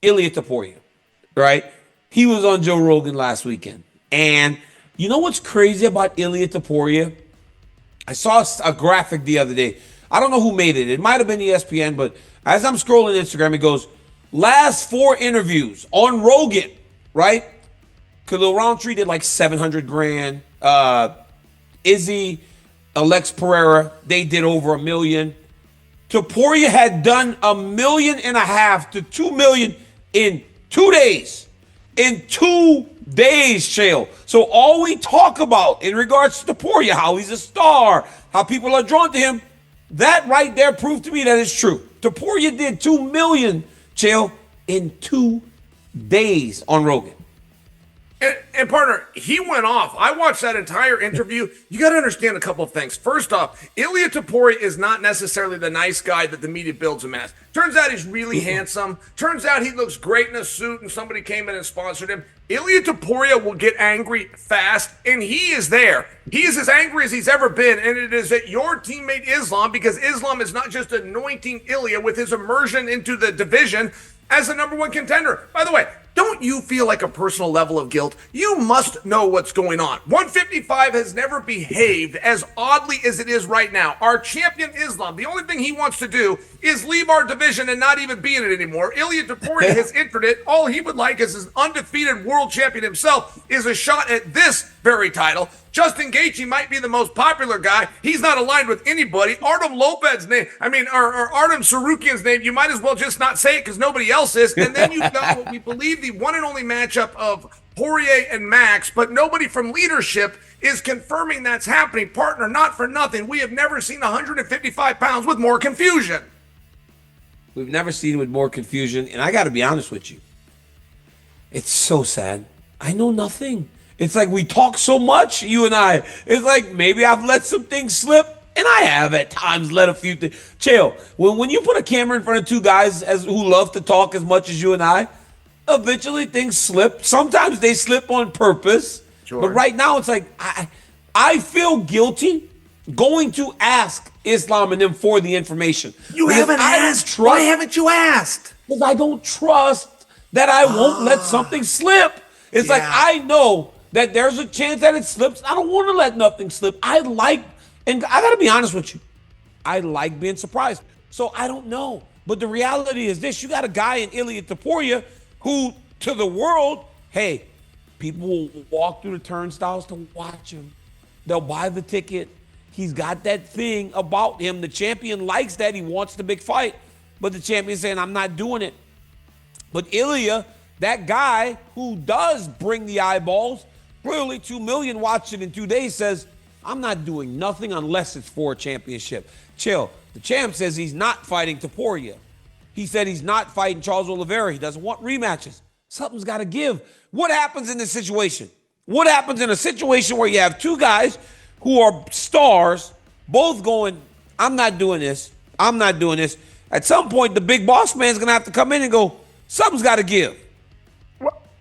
Ilia Topuria, right? He was on Joe Rogan last weekend. And you know what's crazy about Ilia Topuria? I saw a graphic the other day. I don't know who made it. It might have been ESPN, but as I'm scrolling Instagram, it goes, last 4 interviews on Rogan, right? Khalil Roundtree did like 700 grand. Izzy, Alex Pereira, they did over $1 million. Topuria had done $1.5 million to $2 million in 2 days. In 2 days, Chael. So all we talk about in regards to Topuria, how he's a star, how people are drawn to him, that right there proved to me that it's true. Topuria did $2 million, Chael, in 2 days on Rogan. And partner, he went off. I watched that entire interview. You got to understand a couple of things. First off, Ilia Topuria is not necessarily the nice guy that the media builds him as. Turns out he's really handsome. Turns out he looks great in a suit and somebody came in and sponsored him. Ilia Topuria will get angry fast, and he is there. He is as angry as he's ever been, and it is at your teammate Islam, because Islam is not just anointing Ilia with his immersion into the division as the number 1 contender. By the way, don't you feel like a personal level of guilt? You must know what's going on. 155 has never behaved as oddly as it is right now. Our champion Islam, the only thing he wants to do is leave our division and not even be in it anymore. Ilia Topuria has entered it. All he would like is his undefeated world champion himself is a shot at this very title. Justin Gaethje might be the most popular guy. He's not aligned with anybody. Artem Lopez's name, or Artem Sarukian's name, you might as well just not say it because nobody else is. And then you've got what we believe the one and only matchup of Poirier and Max, but nobody from leadership is confirming that's happening. Partner, not for nothing, we have never seen 155 pounds with more confusion. We've never seen it with more confusion. And I got to be honest with you. It's so sad. I know nothing. It's like we talk so much, you and I. It's like maybe I've let some things slip, and I have at times let a few things. Chael, when you put a camera in front of 2 guys who love to talk as much as you and I, eventually things slip. Sometimes they slip on purpose. Sure. But right now it's like I feel guilty going to ask Islam and them for the information. You haven't asked. Why haven't you asked? Because I don't trust that I won't let something slip. It's like I know that there's a chance that it slips. I don't want to let nothing slip. And I got to be honest with you, I like being surprised. So I don't know. But the reality is this. You got a guy in Ilia Topuria who, to the world, hey, people will walk through the turnstiles to watch him. They'll buy the ticket. He's got that thing about him. The champion likes that. He wants the big fight. But the champion's saying, I'm not doing it. But Ilia, that guy who does bring the eyeballs, clearly 2 million watched it in 2 days, says, I'm not doing nothing unless it's for a championship. Chill. The champ says he's not fighting Topuria. He said he's not fighting Charles Oliveira. He doesn't want rematches. Something's got to give. What happens in this situation? What happens in a situation where you have 2 guys who are stars, both going, I'm not doing this. I'm not doing this. At some point, the big boss man's going to have to come in and go, something's got to give.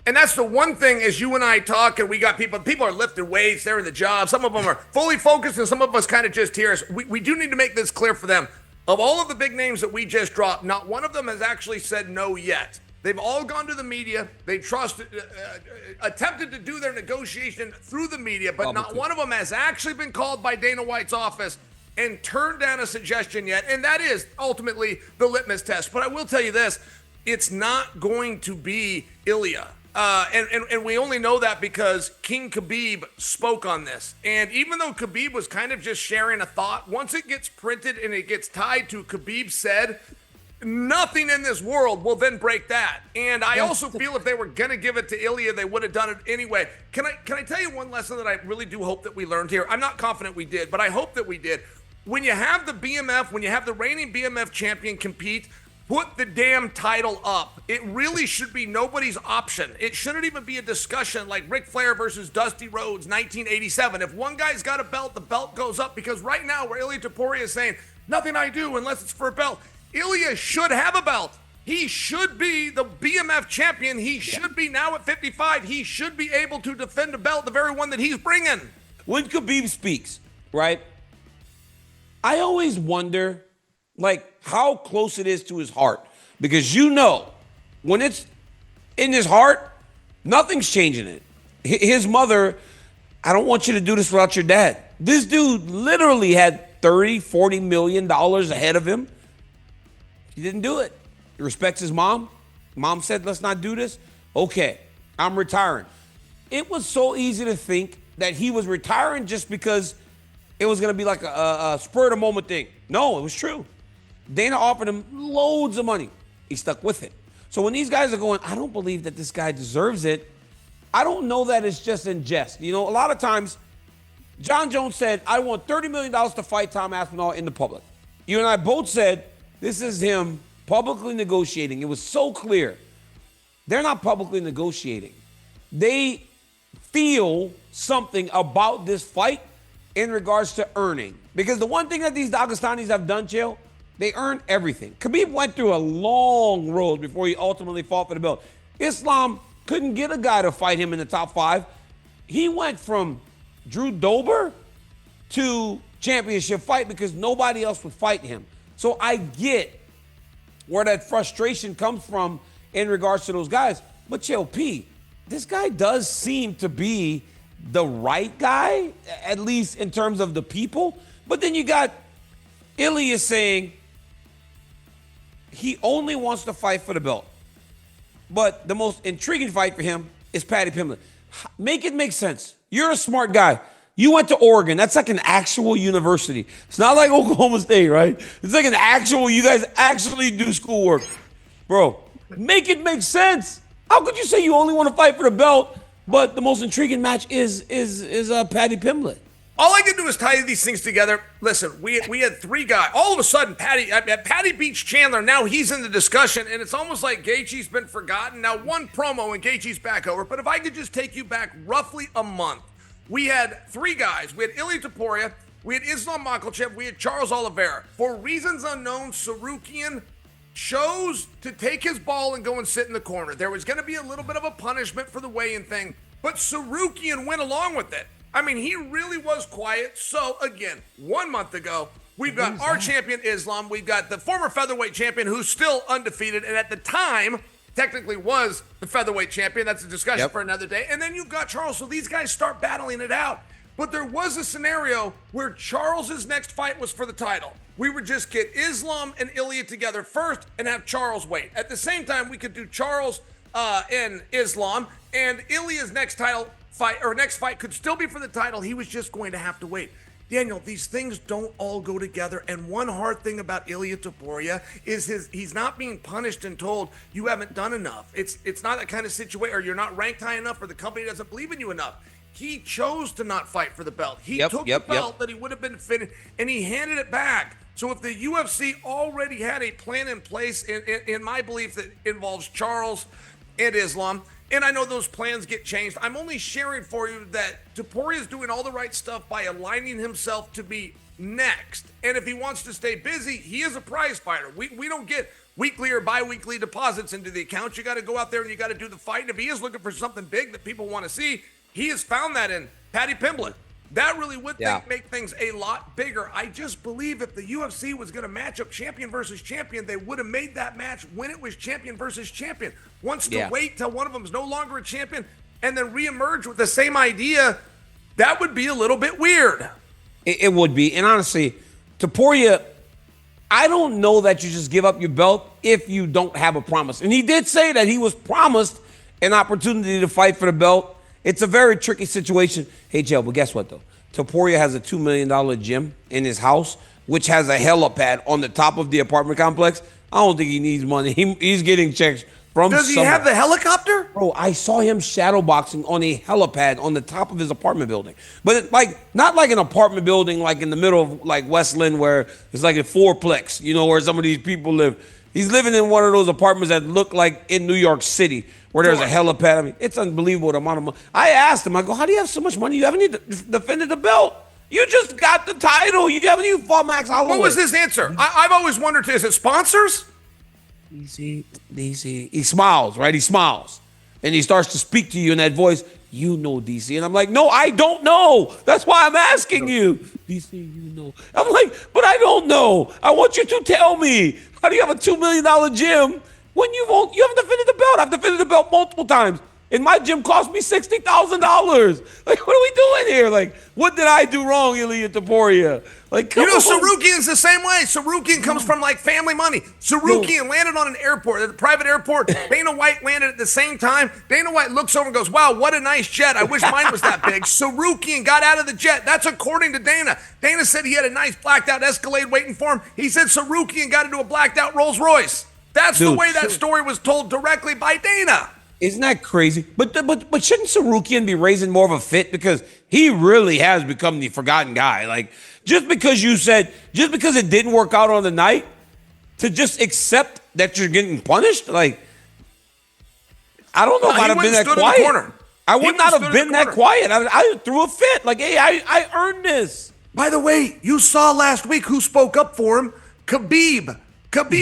And that's the one thing as you and I talk, and we got people are lifting weights, they're in the job. Some of them are fully focused, and some of us kind of just hear us. We do need to make this clear for them. Of all of the big names that we just dropped, not one of them has actually said no yet. They've all gone to the media. They attempted to do their negotiation through the media, but not one of them has actually been called by Dana White's office and turned down a suggestion yet. And that is ultimately the litmus test. But I will tell you this, it's not going to be Ilia. And we only know that because King Khabib spoke on this. And even though Khabib was kind of just sharing a thought, once it gets printed and it gets tied to Khabib said, nothing in this world will then break that. And I also feel if they were going to give it to Ilia, they would have done it anyway. Can I tell you one lesson that I really do hope that we learned here? I'm not confident we did, but I hope that we did. When you have the BMF, when you have the reigning BMF champion compete, put the damn title up. It really should be nobody's option. It shouldn't even be a discussion like Ric Flair versus Dusty Rhodes, 1987. If one guy's got a belt, the belt goes up, because right now where Ilia Topuria is saying, nothing I do unless it's for a belt. Ilia should have a belt. He should be the BMF champion. He should be now at 55. He should be able to defend a belt, the very one that he's bringing. When Khabib speaks, right, I always wonder, like, how close it is to his heart. Because you know when it's in his heart, nothing's changing it. His mother, I don't want you to do this without your dad. This dude literally had $30-40 million ahead of him. He didn't do it. He respects his mom. Mom said, let's not do this. Okay, I'm retiring. It was so easy to think that he was retiring just because it was going to be like a spur of the moment thing. No, it was true. Dana offered him loads of money. He stuck with it. So when these guys are going, I don't believe that this guy deserves it, I don't know that it's just in jest. You know, a lot of times, John Jones said, I want $30 million to fight Tom Aspinall in the public. You and I both said, this is him publicly negotiating. It was so clear. They're not publicly negotiating. They feel something about this fight in regards to earning. Because the one thing that these Dagestanis have done, Chael, they earned everything. Khabib went through a long road before he ultimately fought for the belt. Islam couldn't get a guy to fight him in the top 5. He went from Drew Dober to championship fight because nobody else would fight him. So I get where that frustration comes from in regards to those guys. But Chael P, this guy does seem to be the right guy, at least in terms of the people. But then you got Ilia saying he only wants to fight for the belt. But the most intriguing fight for him is Paddy Pimblett. Make it make sense. You're a smart guy. You went to Oregon. That's like an actual university. It's not like Oklahoma State, right? It's like an actual, you guys actually do schoolwork. Bro, make it make sense. How could you say you only want to fight for the belt, but the most intriguing match is Paddy Pimblett? All I can do is tie these things together. Listen, we had 3 guys. All of a sudden, Paddy beats Chandler. Now he's in the discussion, and it's almost like Gaethje's been forgotten. Now one promo and Gaethje's back over. But if I could just take you back roughly a month, we had 3 guys. We had Ilia Topuria, we had Islam Makhachev, we had Charles Oliveira. For reasons unknown, Sarukian chose to take his ball and go and sit in the corner. There was going to be a little bit of a punishment for the weigh-in thing, but Sarukian went along with it. I mean, he really was quiet. So, again, 1 month ago, we've got our champion, Islam. We've got the former featherweight champion who's still undefeated, and at the time, technically was the featherweight champion. That's a discussion for another day. And then you've got Charles. So these guys start battling it out. But there was a scenario where Charles's next fight was for the title. We would just get Islam and Ilia together first and have Charles wait. At the same time, we could do Charles and Islam, and Ilia's next title fight, or next fight, could still be for the title. He was just going to have to wait. Daniel, these things don't all go together, and one hard thing about Ilia Topuria is he's not being punished and told you haven't done enough. It's not that kind of situation, or you're not ranked high enough, or the company doesn't believe in you enough. He chose to not fight for the belt. He took the belt that he would have been fitted, and he handed it back. So if the UFC already had a plan in place, in my belief, that involves Charles and Islam, and I know those plans get changed, I'm only sharing for you that Topuria is doing all the right stuff by aligning himself to be next. And if he wants to stay busy, he is a prize fighter. We don't get weekly or bi-weekly deposits into the account. You got to go out there and you got to do the fight. And if he is looking for something big that people want to see, he has found that in Paddy Pimblett. That really would make things a lot bigger. I just believe if the UFC was going to match up champion versus champion, they would have made that match when it was champion versus champion. Wants to wait till one of them is no longer a champion and then reemerge with the same idea, that would be a little bit weird. It would be. And honestly, Topuria, I don't know that you just give up your belt if you don't have a promise. And he did say that he was promised an opportunity to fight for the belt. It's a very tricky situation. Hey, Chael, but guess what, though? Topuria has a $2 million gym in his house, which has a helipad on the top of the apartment complex. I don't think he needs money. He's getting checks from Does he have the helicopter? Bro, I saw him shadowboxing on a helipad on the top of his apartment building. But not like an apartment building like in the middle of like Westland where it's like a fourplex, you know, where some of these people live. He's living in one of those apartments that look like in New York City where there's a helipad. I mean, it's unbelievable the amount of money. I asked him, I go, how do you have so much money? You haven't even defended the belt. You just got the title. You haven't even fought Max Holloway. What was his answer? I've always wondered, is it sponsors? DC. He smiles, right? He smiles. And he starts to speak to you in that voice. You know, DC. And I'm like, no, I don't know. That's why I'm asking you. DC, you know. I'm like, but I don't know. I want you to tell me. How do you have a $2 million gym when you haven't defended the belt. I've defended the belt multiple times. And my gym cost me $60,000. Like, what are we doing here? Like, what did I do wrong, Ilia Topuria? Like, come on. Sarukian's the same way. Sarukian comes from like family money. Sarukian landed on an airport, at a private airport. Dana White landed at the same time. Dana White looks over and goes, wow, what a nice jet. I wish mine was that big. Sarukian got out of the jet. That's according to Dana. Dana said he had a nice blacked out Escalade waiting for him. He said Sarukian got into a blacked out Rolls Royce. That's the way that story was told directly by Dana. Isn't that crazy? But shouldn't Sarukian be raising more of a fit? Because he really has become the forgotten guy. Like, just because it didn't work out on the night, to just accept that you're getting punished? Like, I don't know if I'd have been that quiet. I would not have been that quiet. I threw a fit. Like, hey, I earned this. By the way, you saw last week who spoke up for him. Khabib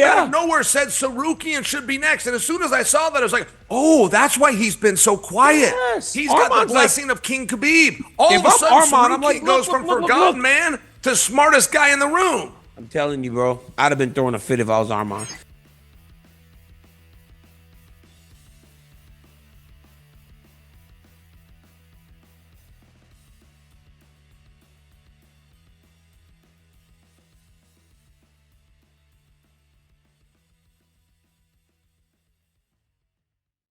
out of nowhere said Sarukian should be next. And as soon as I saw that, I was like, oh, that's why he's been so quiet. Yes. He's got the blessing of King Khabib. All of a sudden, Sarukian goes from forgotten man to smartest guy in the room. I'm telling you, bro. I'd have been throwing a fit if I was Arman.